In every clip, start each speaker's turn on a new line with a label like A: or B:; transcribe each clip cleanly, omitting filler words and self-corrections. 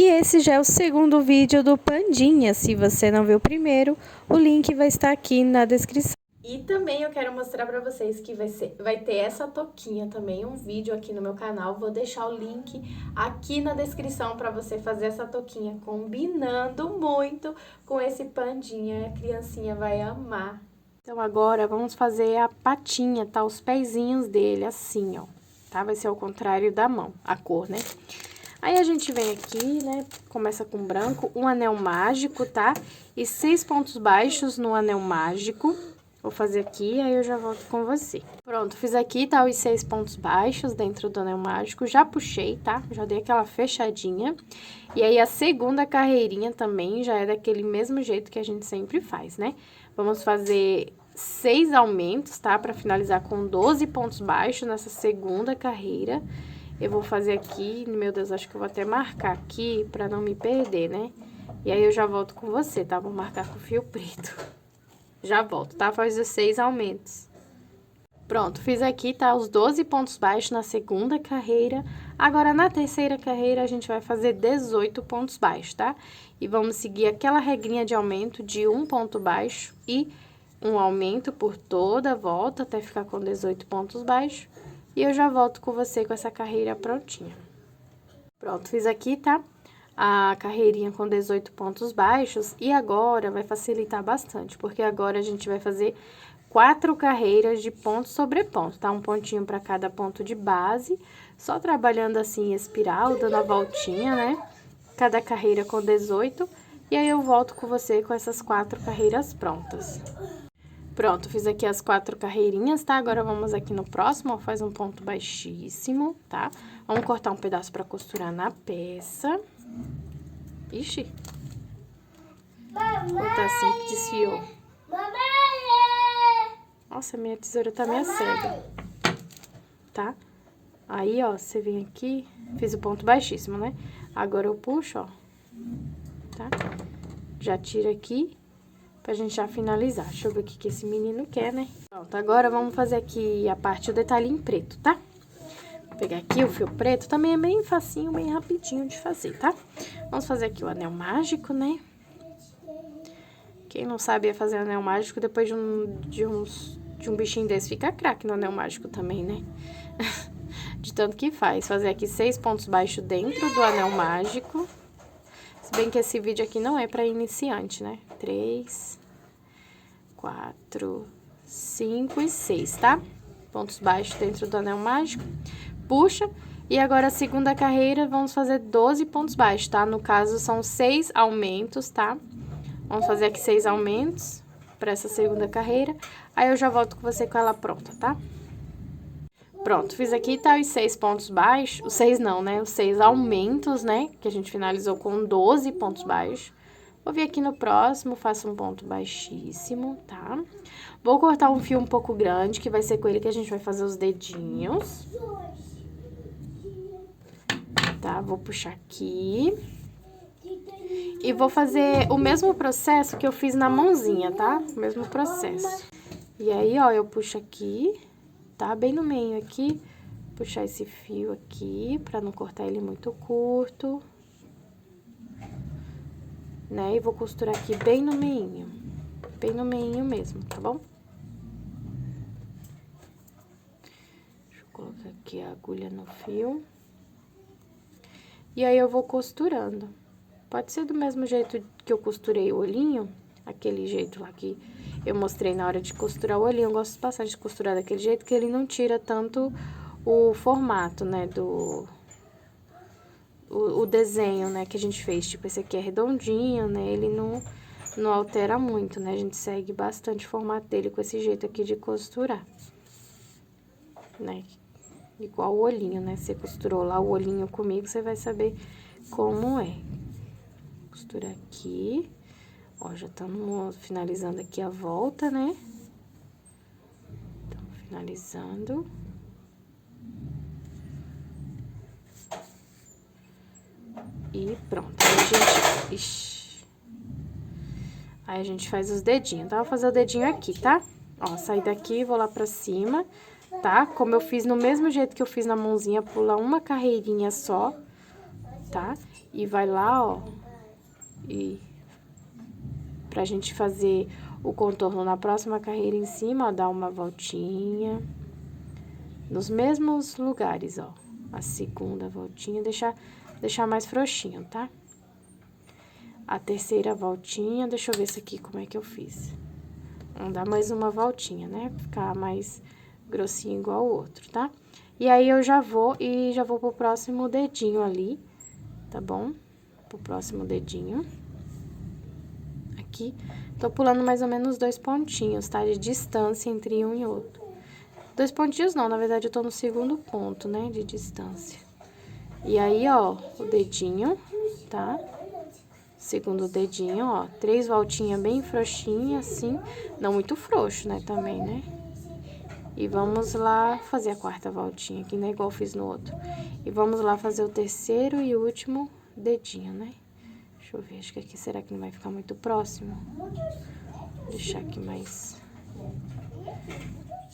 A: E esse já é o segundo vídeo do Pandinha. Se você não viu o primeiro, o link vai estar aqui na descrição.
B: E também eu quero mostrar pra vocês que vai ter essa touquinha também, um vídeo aqui no meu canal. Vou deixar o link aqui na descrição pra você fazer essa touquinha, combinando muito com esse pandinha. A criancinha vai amar. Então agora vamos fazer a patinha, tá? Os pezinhos dele, assim, ó, tá? Vai ser ao contrário da mão, a cor, né? Aí a gente vem aqui, né, começa com branco, um anel mágico, tá? E 6 pontos baixos no anel mágico. Vou fazer aqui, aí eu já volto com você. Pronto, fiz aqui, tá, os 6 pontos baixos dentro do anel mágico. Já puxei, tá? Já dei aquela fechadinha. E aí, a segunda carreirinha também já é daquele mesmo jeito que a gente sempre faz, né? Vamos fazer 6 aumentos, tá? Pra finalizar com 12 pontos baixos nessa segunda carreira. Eu vou fazer aqui, meu Deus, acho que eu vou até marcar aqui pra não me perder, né? E aí, eu já volto com você, tá? Vou marcar com fio preto. Já volto, tá? Faz os 6 aumentos. Pronto, fiz aqui, tá? Os 12 pontos baixos na segunda carreira. Agora, na terceira carreira, a gente vai fazer 18 pontos baixos, tá? E vamos seguir aquela regrinha de aumento de 1 ponto baixo e um aumento por toda a volta, até ficar com 18 pontos baixos. E eu já volto com você com essa carreira prontinha. Pronto, fiz aqui, tá? A carreirinha com 18 pontos baixos, e agora vai facilitar bastante, porque agora a gente vai fazer 4 carreiras de ponto sobre ponto, tá? Um pontinho para cada ponto de base, só trabalhando assim em espiral, dando a voltinha, né? Cada carreira com 18, e aí eu volto com você com essas 4 carreiras prontas. Pronto, fiz aqui as 4 carreirinhas, tá? Agora, vamos aqui no próximo, ó, faz um ponto baixíssimo, tá? Vamos cortar um pedaço pra costurar na peça. Ixi. Botar assim que desfiou. Nossa, minha tesoura tá meio cega. Tá? Aí, ó, você vem aqui, fiz o ponto baixíssimo, né? Agora eu puxo, ó. Tá? Já tira aqui. Pra gente já finalizar. Deixa eu ver o que esse menino quer, né? Pronto, agora vamos fazer aqui a parte do detalhe em preto, tá? Vou pegar aqui o fio preto, também é bem facinho, bem rapidinho de fazer, tá? Vamos fazer aqui o anel mágico, né? Quem não sabe fazer anel mágico, depois de um bichinho desse, fica craque no anel mágico também, né? De tanto que faz. Fazer aqui 6 pontos baixos dentro do anel mágico. Se bem que esse vídeo aqui não é pra iniciante, né? 3, 4, 5 e 6, tá? Pontos baixos dentro do anel mágico. Puxa. E agora, a segunda carreira, vamos fazer 12 pontos baixos, tá? No caso, são 6 aumentos, tá? Vamos fazer aqui 6 aumentos pra essa segunda carreira. Aí, eu já volto com você com ela pronta, tá? Pronto, fiz aqui, tá, os 6 pontos baixos, os 6 não, né, os 6 aumentos, né, que a gente finalizou com 12 pontos baixos. Vou vir aqui no próximo, faço um ponto baixíssimo, tá? Vou cortar um fio um pouco grande, que vai ser com ele que a gente vai fazer os dedinhos. Tá, vou puxar aqui. E vou fazer o mesmo processo que eu fiz na mãozinha, tá? O mesmo processo. E aí, ó, eu puxo aqui, tá? Bem no meio aqui, puxar esse fio aqui, pra não cortar ele muito curto. Né? E vou costurar aqui bem no meinho mesmo, tá bom? Deixa eu colocar aqui a agulha no fio. E aí, eu vou costurando. Pode ser do mesmo jeito que eu costurei o olhinho, aquele jeito lá que eu mostrei na hora de costurar o olhinho. Eu gosto bastante de costurar daquele jeito, que ele não tira tanto o formato, né, o desenho, né, que a gente fez. Tipo, esse aqui é redondinho, né, ele não altera muito, né, a gente segue bastante o formato dele com esse jeito aqui de costurar, né, igual o olhinho, né, você costurou lá o olhinho comigo, você vai saber como é. Costura aqui, ó, já estamos finalizando aqui a volta, né? Estamos finalizando. E pronto. Aí a gente... Aí a gente faz os dedinhos, tá? Vou fazer o dedinho aqui, tá? Ó, sair daqui, vou lá pra cima, tá? Como eu fiz no mesmo jeito que eu fiz na mãozinha, pular uma carreirinha só,
A: tá? E vai lá, ó, e pra gente fazer o contorno na próxima carreira em cima, ó, dá uma voltinha. Nos mesmos lugares, ó. A segunda voltinha, deixar mais frouxinho, tá? A terceira voltinha, deixa eu ver isso aqui, como é que eu fiz. Vamos dar mais uma voltinha, né? Ficar mais grossinho igual o outro, tá? E aí, eu já vou pro próximo dedinho ali, tá bom? Pro próximo dedinho. Aqui, tô pulando mais ou menos 2 pontinhos, tá? De distância entre um e outro. 2 pontinhos não, na verdade, eu tô no segundo ponto, né? De distância. E aí, ó, o dedinho, tá? Segundo dedinho, ó, 3 voltinhas bem frouxinhas, assim. Não muito frouxo, né, também, né? E vamos lá fazer a quarta voltinha aqui, né, igual eu fiz no outro. E vamos lá fazer o terceiro e último dedinho, né? Deixa eu ver, acho que aqui, será que não vai ficar muito próximo? Vou deixar aqui mais...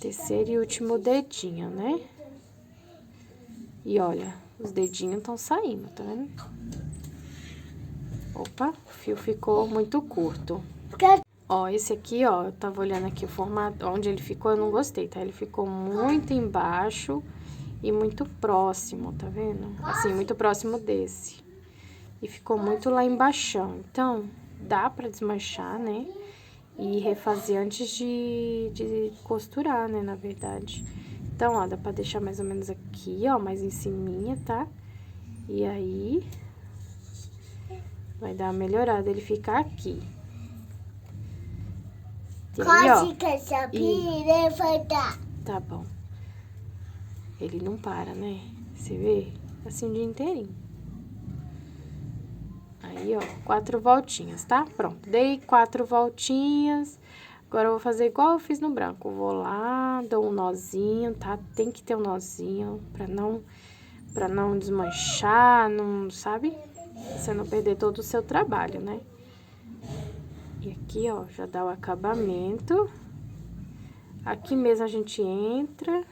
A: Terceiro e último dedinho, né? E olha, os dedinhos estão saindo, tá vendo? Opa, o fio ficou muito curto. Ó, esse aqui, ó, eu tava olhando aqui o formato, onde ele ficou, eu não gostei, tá? Ele ficou muito embaixo e muito próximo, tá vendo? Assim, muito próximo desse. E ficou muito lá embaixão. Então, dá pra desmanchar, né? E refazer antes de costurar, né, na verdade. Então, ó, dá pra deixar mais ou menos aqui, ó, mais em ciminha, tá? E aí, vai dar uma melhorada, ele ficar aqui. E aí, ó, tá bom. Ele não para, né? Você vê? Assim o dia inteirinho. Aí, ó, 4 voltinhas, tá? Pronto, dei 4 voltinhas. Agora, eu vou fazer igual eu fiz no branco. Vou lá, dou um nozinho, tá? Tem que ter um nozinho pra não desmanchar, não, sabe? Você não perder todo o seu trabalho, né? E aqui, ó, já dá o acabamento. Aqui mesmo a gente entra.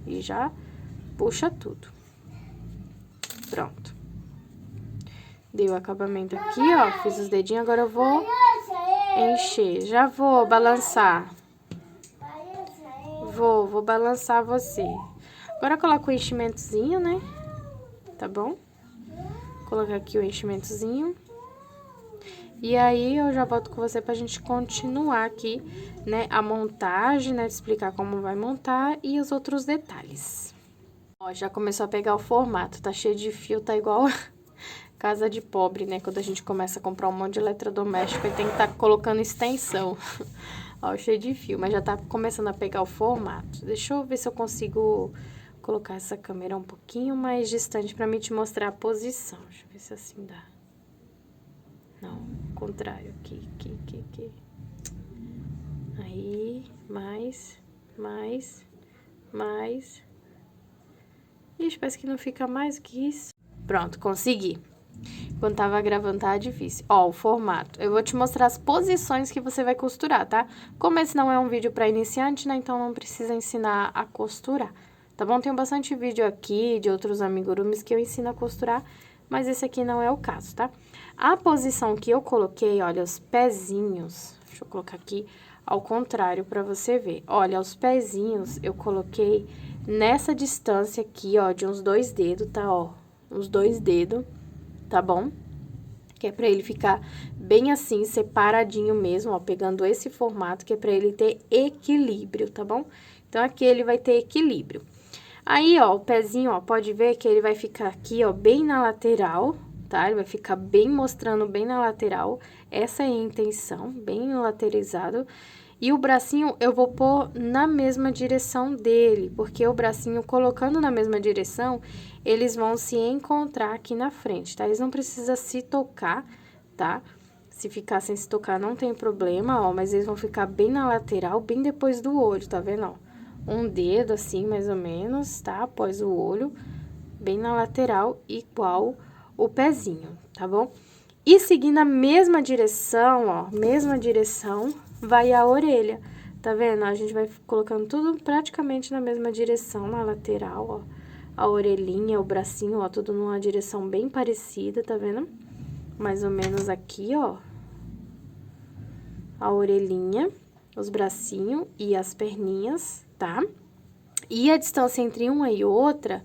A: E já puxa tudo. Pronto. Dei o acabamento aqui, ó, fiz os dedinhos, agora eu vou encher. Já vou balançar. Vou balançar você. Agora, eu coloco o enchimentozinho, né? Tá bom? Vou colocar aqui o enchimentozinho. E aí, eu já volto com você pra gente continuar aqui, né, a montagem, né, explicar como vai montar e os outros detalhes. Ó, já começou a pegar o formato, tá cheio de fio, tá igual casa de pobre, né, quando a gente começa a comprar um monte de eletrodoméstico e tem que tá colocando extensão. Ó, cheio de fio, mas já tá começando a pegar o formato. Deixa eu ver se eu consigo colocar essa câmera um pouquinho mais distante pra mim te mostrar a posição. Deixa eu ver se assim dá. Não, contrário, aqui. Aí, mais. Ixi, parece que não fica mais que isso. Pronto, consegui. Quando tava gravando, tava difícil. Ó, o formato. Eu vou te mostrar as posições que você vai costurar, tá? Como esse não é um vídeo pra iniciante, né? Então, não precisa ensinar a costurar, tá bom? Tem bastante vídeo aqui de outros amigurumis que eu ensino a costurar, mas esse aqui não é o caso, tá? A posição que eu coloquei, olha, os pezinhos, deixa eu colocar aqui ao contrário pra você ver. Olha, os pezinhos eu coloquei nessa distância aqui, ó, de uns 2 dedos, tá, ó? Uns 2 dedos, tá bom? Que é pra ele ficar bem assim, separadinho mesmo, ó, pegando esse formato, que é pra ele ter equilíbrio, tá bom? Então, aqui ele vai ter equilíbrio. Aí, ó, o pezinho, ó, pode ver que ele vai ficar aqui, ó, bem na lateral, tá? Ele vai ficar bem mostrando bem na lateral. Essa é a intenção, bem lateralizado. E o bracinho eu vou pôr na mesma direção dele, porque o bracinho colocando na mesma direção, eles vão se encontrar aqui na frente, tá? Eles não precisam se tocar, tá? Se ficar sem se tocar não tem problema, ó, mas eles vão ficar bem na lateral, bem depois do olho, tá vendo, ó? Um dedo assim, mais ou menos, tá? Após o olho, bem na lateral, igual o pezinho, tá bom? E seguindo a mesma direção, ó, mesma direção, vai a orelha, tá vendo? A gente vai colocando tudo praticamente na mesma direção, na lateral, ó. a orelhinha, o bracinho, ó, tudo numa direção bem parecida, tá vendo? Mais ou menos aqui, ó. A orelhinha, os bracinhos e as perninhas, tá? E a distância entre uma e outra,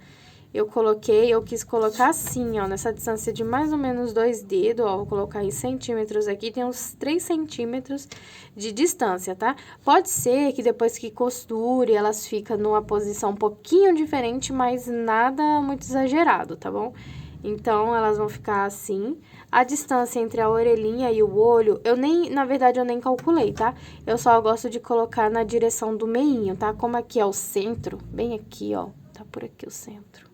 A: eu quis colocar assim, ó, nessa distância de mais ou menos 2 dedos, ó, vou colocar em centímetros aqui, tem uns 3 centímetros de distância, tá? Pode ser que depois que costure, elas ficam numa posição um pouquinho diferente, mas nada muito exagerado, tá bom? Então, elas vão ficar assim. A distância entre a orelhinha e o olho, na verdade, eu nem calculei, tá? Eu só gosto de colocar na direção do meinho, tá? Como aqui é o centro, bem aqui, ó, tá por aqui o centro.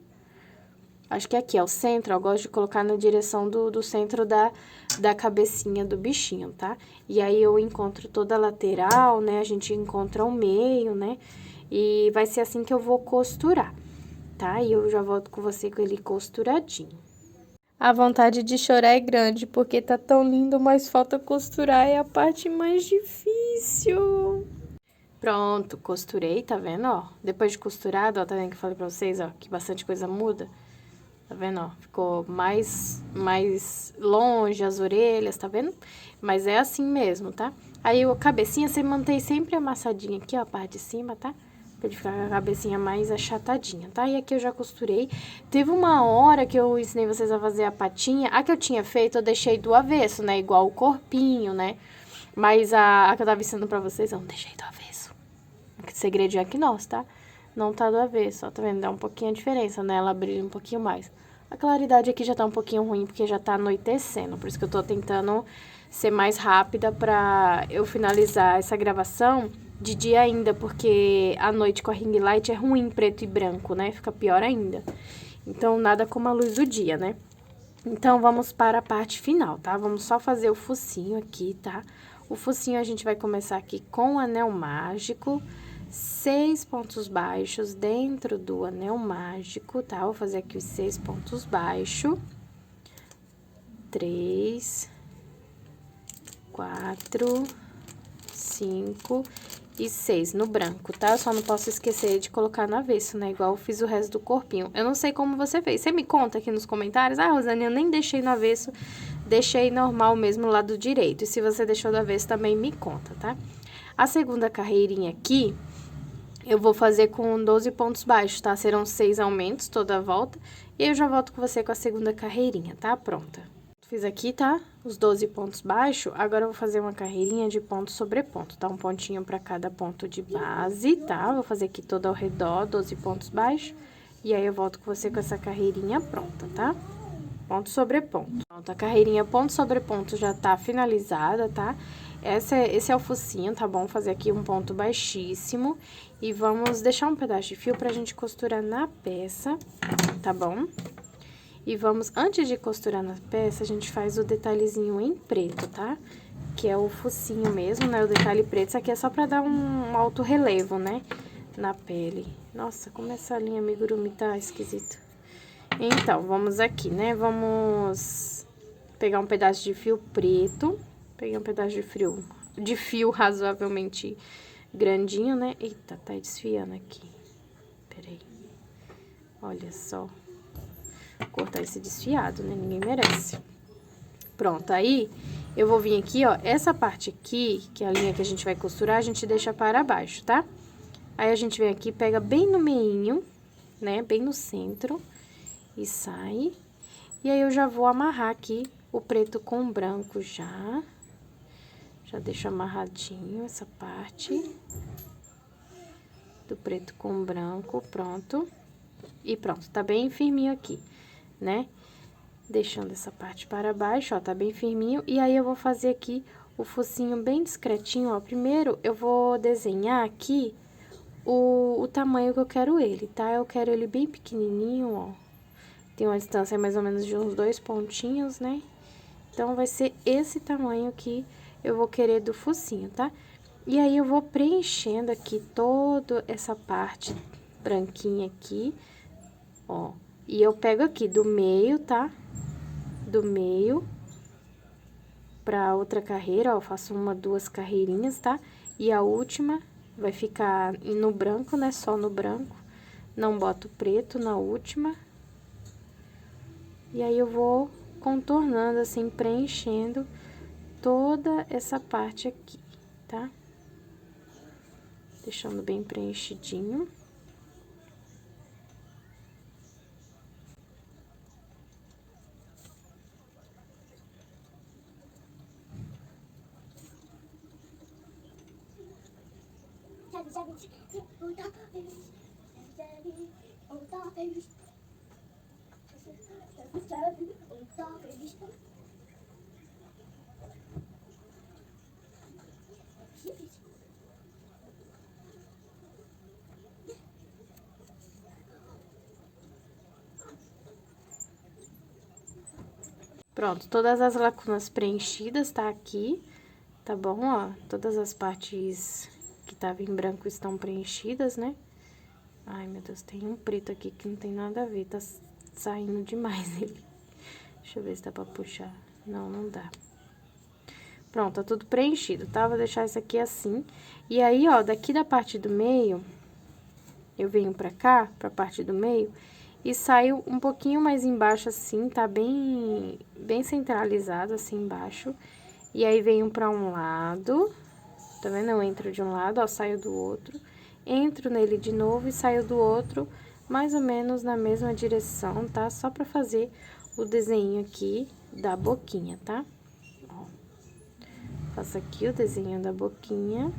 A: Acho que aqui é o centro, eu gosto de colocar na direção do centro da cabecinha do bichinho, tá? E aí, eu encontro toda a lateral, né? A gente encontra o meio, né? E vai ser assim que eu vou costurar, tá? E eu já volto com você com ele costuradinho. A vontade de chorar é grande, porque tá tão lindo, mas falta costurar, é a parte mais difícil. Pronto, costurei, tá vendo, ó? Depois de costurado, ó, tá vendo que eu falei pra vocês, ó, que bastante coisa muda? Tá vendo, ó? Ficou mais longe as orelhas, tá vendo? Mas é assim mesmo, tá? Aí, a cabecinha, você mantém sempre amassadinha aqui, ó, a parte de cima, tá? Pra ele ficar com a cabecinha mais achatadinha, tá? E aqui eu já costurei. Teve uma hora que eu ensinei vocês a fazer a patinha. A que eu tinha feito, eu deixei do avesso, né? Igual o corpinho, né? Mas a que eu tava ensinando pra vocês, eu não deixei do avesso. O segredinho aqui nosso, tá? Não tá do avesso, ó. Tá vendo? Dá um pouquinho a diferença, né? Ela brilha um pouquinho mais. A claridade aqui já tá um pouquinho ruim, porque já tá anoitecendo. Por isso que eu tô tentando ser mais rápida pra eu finalizar essa gravação de dia ainda, porque à noite com a ring light é ruim preto e branco, né? Fica pior ainda. Então, nada como a luz do dia, né? Então, vamos para a parte final, tá? Vamos só fazer o focinho aqui, tá? O focinho a gente vai começar aqui com o anel mágico, 6 pontos baixos dentro do anel mágico, tá? Vou fazer aqui os 6 pontos baixos. 3, 4, 5 e 6 no branco, tá? Eu só não posso esquecer de colocar no avesso, né? Igual eu fiz o resto do corpinho. Eu não sei como você fez. Você me conta aqui nos comentários. Ah, Rosane, eu nem deixei no avesso, deixei normal mesmo no lado direito. E se você deixou do avesso, também me conta, tá? A segunda carreirinha aqui, eu vou fazer com 12 pontos baixos, tá? Serão 6 aumentos toda a volta. E eu já volto com você com a segunda carreirinha, tá? Pronta. Fiz aqui, tá? Os 12 pontos baixos. Agora, eu vou fazer uma carreirinha de ponto sobre ponto, tá? Um pontinho pra cada ponto de base, tá? Vou fazer aqui todo ao redor, 12 pontos baixos. E aí, eu volto com você com essa carreirinha pronta, tá? Ponto sobre ponto. Pronto, a carreirinha ponto sobre ponto já tá finalizada, tá? Esse é o focinho, tá bom? Vou fazer aqui um ponto baixíssimo. E vamos deixar um pedaço de fio pra gente costurar na peça, tá bom? E vamos, antes de costurar na peça, a gente faz o detalhezinho em preto, tá? Que é o focinho mesmo, né? O detalhe preto, isso aqui é só pra dar um alto relevo, né? Na pele. Nossa, como essa linha amigurumi tá esquisito. Então, vamos aqui, né? Vamos pegar um pedaço de fio preto. Peguei um pedaço de fio razoavelmente grandinho, né? Eita, tá desfiando aqui. Peraí. Olha só. Cortar esse desfiado, né? Ninguém merece. Pronto, aí eu vou vir aqui, ó, essa parte aqui, que é a linha que a gente vai costurar, a gente deixa para baixo, tá? Aí, a gente vem aqui, pega bem no meinho, né? Bem no centro e sai. E aí, eu já vou amarrar aqui o preto com o branco já. Já deixo amarradinho essa parte do preto com o branco, pronto. E pronto, tá bem firminho aqui, né? Deixando essa parte para baixo, ó, tá bem firminho. E aí, eu vou fazer aqui o focinho bem discretinho, ó. Primeiro, eu vou desenhar aqui o tamanho que eu quero ele, tá? Eu quero ele bem pequenininho, ó. Tem uma distância mais ou menos de uns 2 pontinhos, né? Então, vai ser esse tamanho que eu vou querer do focinho, tá? E aí, eu vou preenchendo aqui toda essa parte branquinha aqui, ó. E eu pego aqui do meio, tá? Do meio pra outra carreira, ó, eu faço 1, 2 carreirinhas, tá? E a última vai ficar no branco, né? Só no branco, não boto preto na última. E aí, eu vou contornando, assim, preenchendo toda essa parte aqui, tá? Deixando bem preenchidinho. Pronto, todas as lacunas preenchidas, tá aqui, tá bom, ó? Todas as partes que estavam em branco estão preenchidas, né? Ai, meu Deus, tem um preto aqui que não tem nada a ver, tá saindo demais ele. Deixa eu ver se dá pra puxar. Não, não dá. Pronto, tá tudo preenchido, tá? Vou deixar isso aqui assim. E aí, ó, daqui da parte do meio, eu venho pra cá, pra parte do meio, e saio um pouquinho mais embaixo assim, tá bem centralizado assim embaixo. E aí, venho pra um lado, tá vendo? Eu entro de um lado, ó, saio do outro. Entro nele de novo e saio do outro, mais ou menos na mesma direção, tá? Só pra fazer o desenho aqui da boquinha, tá? Ó. Faço aqui o desenho da boquinha.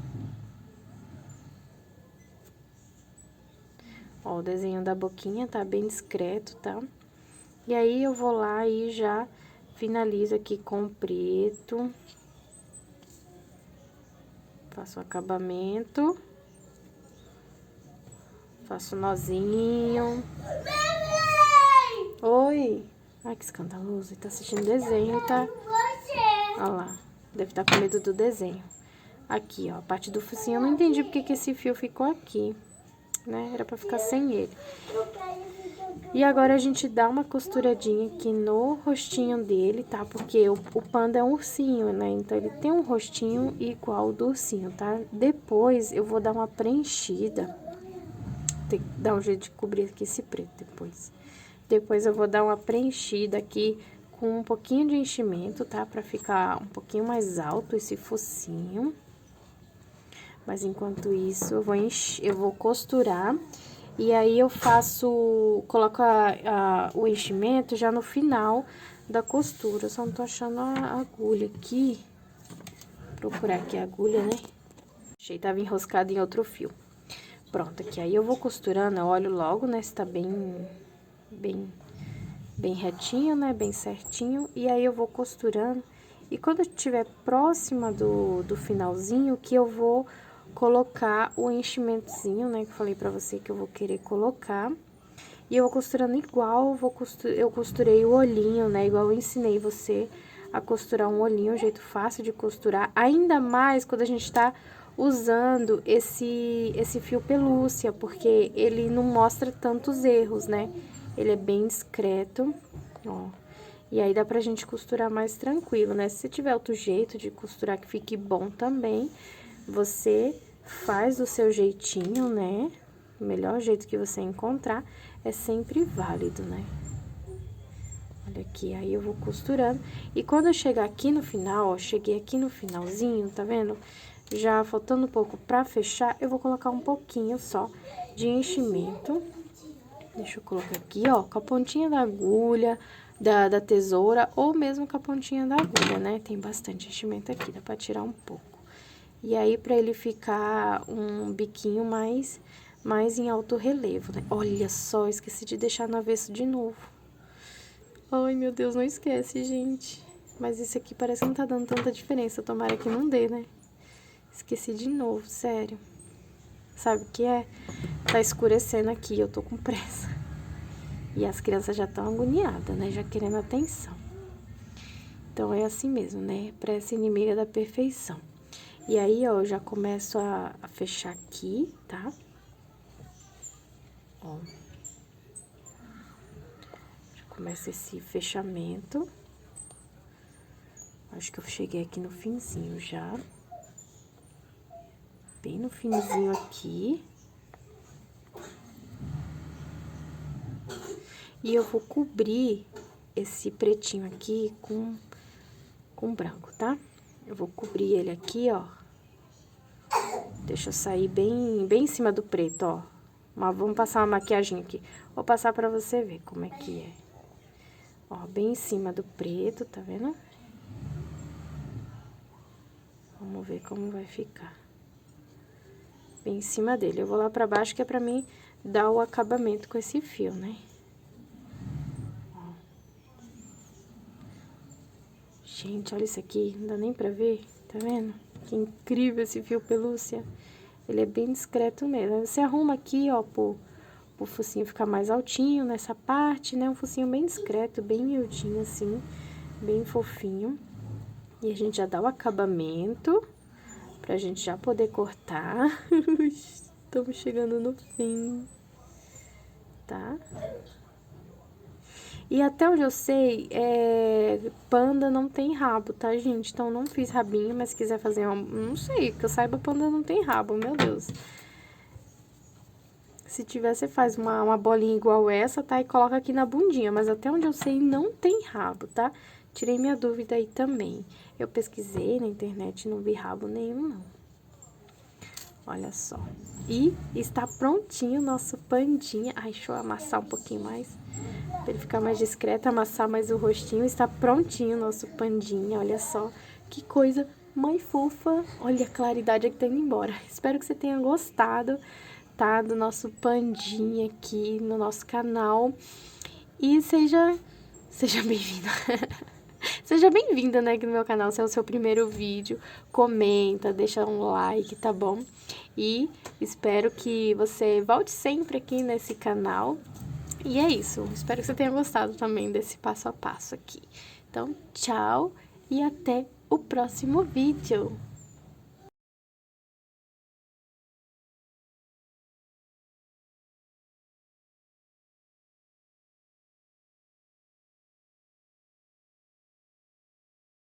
A: Ó, o desenho da boquinha tá bem discreto, tá? E aí, eu vou lá e já finalizo aqui com o preto. Faço o acabamento. Faço nozinho. Oi! Ai, que escandaloso. Ele tá assistindo desenho, tá? Olha lá. Deve estar com medo do desenho. Aqui, ó, a parte do focinho. Eu não entendi porque que esse fio ficou aqui, né? Era pra ficar sem ele. E agora, a gente dá uma costuradinha aqui no rostinho dele, tá? Porque o panda é um ursinho, né? Então, ele tem um rostinho igual ao do ursinho, tá? Depois, eu vou dar uma preenchida. Tem que dar um jeito de cobrir aqui esse preto depois. Depois, eu vou dar uma preenchida aqui com um pouquinho de enchimento, tá? Pra ficar um pouquinho mais alto esse focinho. Mas, enquanto isso, eu vou costurar. E aí, eu coloco o enchimento já no final da costura. Eu só não tô achando a agulha aqui. Vou procurar aqui a agulha, né? Achei, tava enroscada em outro fio. Pronto, aqui. Aí, eu vou costurando, eu olho logo, né? Se tá bem retinho, né? Bem certinho. E aí, eu vou costurando. E quando eu estiver próxima do finalzinho, que eu vou colocar o enchimentozinho, né? Que eu falei pra você que eu vou querer colocar. E eu vou costurando igual, eu costurei o olhinho, né? Igual eu ensinei você a costurar um olhinho, um jeito fácil de costurar. Ainda mais quando a gente tá usando esse fio pelúcia, porque ele não mostra tantos erros, né? Ele é bem discreto, ó. E aí, dá pra gente costurar mais tranquilo, né? Se tiver outro jeito de costurar que fique bom também, você faz do seu jeitinho, né? O melhor jeito que você encontrar é sempre válido, né? Olha aqui, aí eu vou costurando. E quando eu chegar aqui no final, ó, cheguei aqui no finalzinho, tá vendo? Já faltando um pouco pra fechar, eu vou colocar um pouquinho só de enchimento. Deixa eu colocar aqui, ó, com a pontinha da agulha, da tesoura, ou mesmo com a pontinha da agulha, né? Tem bastante enchimento aqui, dá pra tirar um pouco. E aí, pra ele ficar um biquinho mais em alto relevo, né? Olha só, esqueci de deixar no avesso de novo. Ai, meu Deus, não esquece, gente. Mas isso aqui parece que não tá dando tanta diferença, tomara que não dê, né? Esqueci de novo, sério. Sabe o que é? Tá escurecendo aqui, eu tô com pressa. E as crianças já estão agoniadas, né? Já querendo atenção. Então, é assim mesmo, né? Pressa inimiga da perfeição. E aí, ó, eu já começo a fechar aqui, tá? Ó. Já começa esse fechamento. Acho que eu cheguei aqui no finzinho já. Bem no finzinho aqui. E eu vou cobrir esse pretinho aqui com branco, tá? Eu vou cobrir ele aqui, ó. Deixa eu sair bem em cima do preto, ó. Mas vamos passar uma maquiagem aqui. Vou passar pra você ver como é que é. Ó, bem em cima do preto, tá vendo? Vamos ver como vai ficar. Bem em cima dele. Eu vou lá pra baixo, que é pra mim dar o acabamento com esse fio, né? Ó. Gente, olha isso aqui. Não dá nem pra ver, tá vendo? Que incrível esse fio pelúcia. Ele é bem discreto mesmo. Aí você arruma aqui, ó, pro focinho ficar mais altinho nessa parte, né? Um focinho bem discreto, bem miudinho, assim, bem fofinho. E a gente já dá o acabamento pra gente já poder cortar. Estamos chegando no fim, tá? E até onde eu sei, panda não tem rabo, tá, gente? Então, não fiz rabinho, mas se quiser fazer não sei, que eu saiba, panda não tem rabo, meu Deus. Se tiver, você faz uma bolinha igual essa, tá? E coloca aqui na bundinha, mas até onde eu sei, não tem rabo, tá? Tirei minha dúvida aí também. Eu pesquisei na internet e não vi rabo nenhum, não. Olha só. E está prontinho o nosso pandinha. Ai, deixa eu amassar um pouquinho mais, pra ele ficar mais discreto, amassar mais o rostinho. Está prontinho o nosso pandinha, olha só. Que coisa mais fofa. Olha a claridade que tá indo embora. Espero que você tenha gostado, tá? Do nosso pandinha aqui no nosso canal. E seja bem-vindo. Seja bem-vinda, né, aqui no meu canal. Se é o seu primeiro vídeo, comenta, deixa um like, tá bom? E espero que você volte sempre aqui nesse canal. E é isso. Espero que você tenha gostado também desse passo a passo aqui. Então, tchau e até o próximo vídeo.